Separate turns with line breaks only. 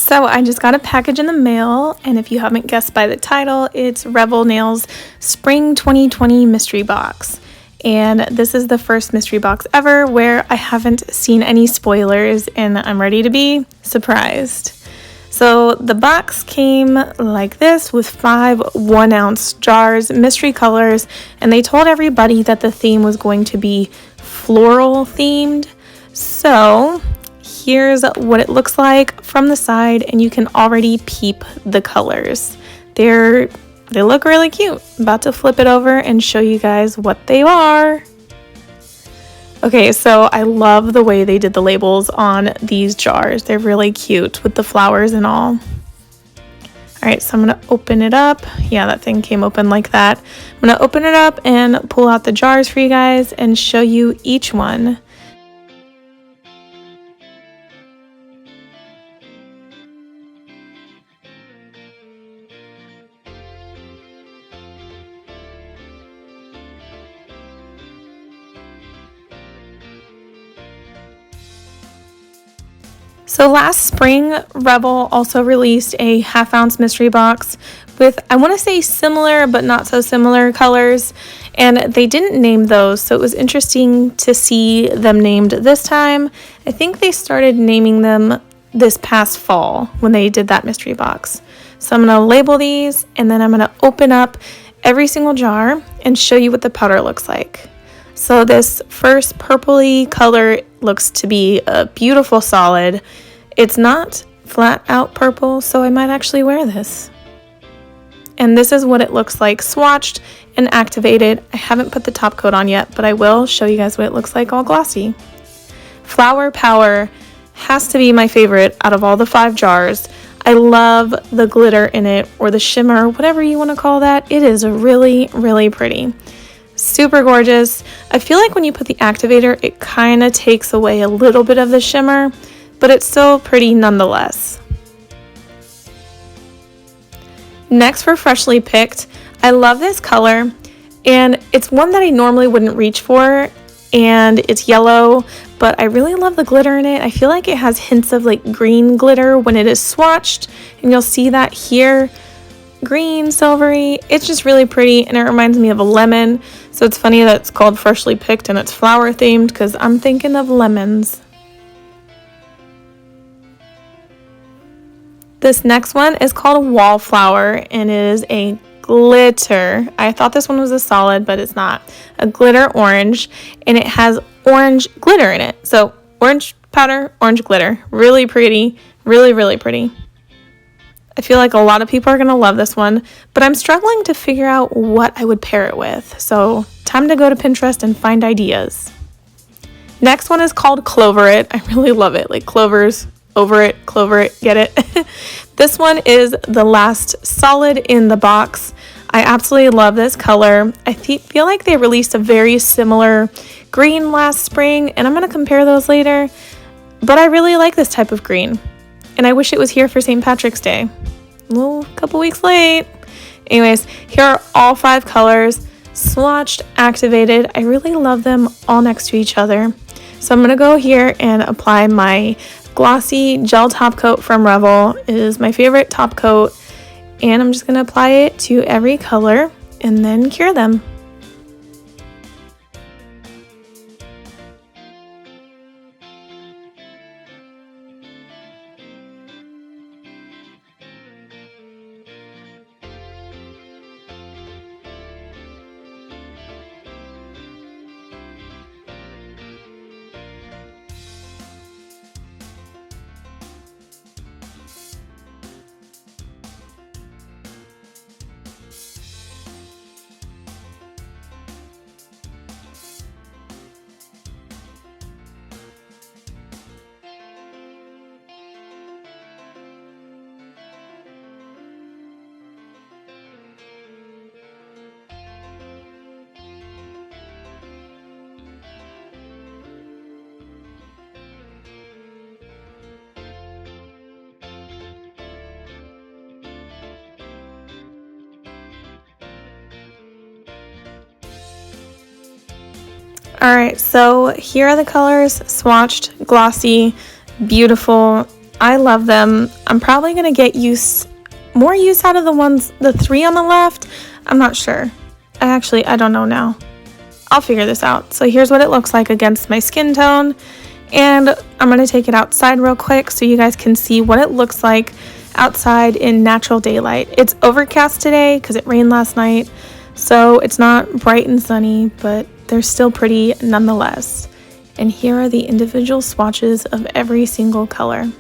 So I just got a package in the mail, and if you haven't guessed by the title, it's Revel Nails Spring 2020 Mystery Box. And this is the first mystery box ever where I haven't seen any spoilers, and I'm ready to be surprised. So the box came like this with 5 1-ounce jars, mystery colors, and they told everybody that the theme was going to be floral themed. So here's what it looks like from the side, and you can already peep the colors. They look really cute. I'm about to flip it over and show you guys what they are. Okay, so I love the way they did the labels on these jars. They're really cute with the flowers and all. All right, so I'm gonna open it up. Yeah, that thing came open like that. I'm gonna open it up and pull out the jars for you guys and show you each one. So last spring, Revel also released a 1/2 ounce mystery box with, I want to say, similar but not so similar colors, and they didn't name those, so it was interesting to see them named this time. I think they started naming them this past fall when they did that mystery box. So I'm going to label these, and then I'm going to open up every single jar and show you what the powder looks like. So this first purpley color looks to be a beautiful solid. It's not flat out purple, so I might actually wear this. And this is what it looks like swatched and activated. I haven't put the top coat on yet, but I will show you guys what it looks like all glossy. Flower Power has to be my favorite out of all the 5 jars. I love the glitter in it, or the shimmer, whatever you want to call that. It is really, really pretty. Super gorgeous. I feel like when you put the activator, it kind of takes away a little bit of the shimmer, but it's still pretty nonetheless. Next, for Freshly Picked, I love this color, and it's one that I normally wouldn't reach for, and it's yellow, but I really love the glitter in it. I feel like it has hints of like green glitter when it is swatched, and you'll see that here. Green, silvery, it's just really pretty, and it reminds me of a lemon. So it's funny that it's called Freshly Picked and it's flower themed, because I'm thinking of lemons. This next one is called Wallflower, and it is a glitter. I thought this one was a solid, but it's not. A glitter orange, and it has orange glitter in it. So orange powder, orange glitter. Really pretty, really, really pretty. I feel like a lot of people are going to love this one, but I'm struggling to figure out what I would pair it with. So time to go to Pinterest and find ideas. Next one is called Clover It. I really love it. Like Clover's over it, Clover it, get it? This one is the last solid in the box. I absolutely love this color. I feel like they released a very similar green last spring, and I'm going to compare those later, but I really like this type of green. And I wish it was here for St. Patrick's Day. A couple weeks late. Anyways, here are all 5 colors, swatched, activated. I really love them all next to each other. So I'm going to go here and apply my Glossy Gel Topcoat from Revel. It is my favorite top coat. And I'm just going to apply it to every color and then cure them. Alright, so here are the colors, swatched, glossy, beautiful. I love them. I'm probably going to get more use out of the 3 on the left. I'm not sure. I don't know now. I'll figure this out. So here's what it looks like against my skin tone. And I'm going to take it outside real quick so you guys can see what it looks like outside in natural daylight. It's overcast today because it rained last night. So it's not bright and sunny, but they're still pretty nonetheless. And here are the individual swatches of every single color.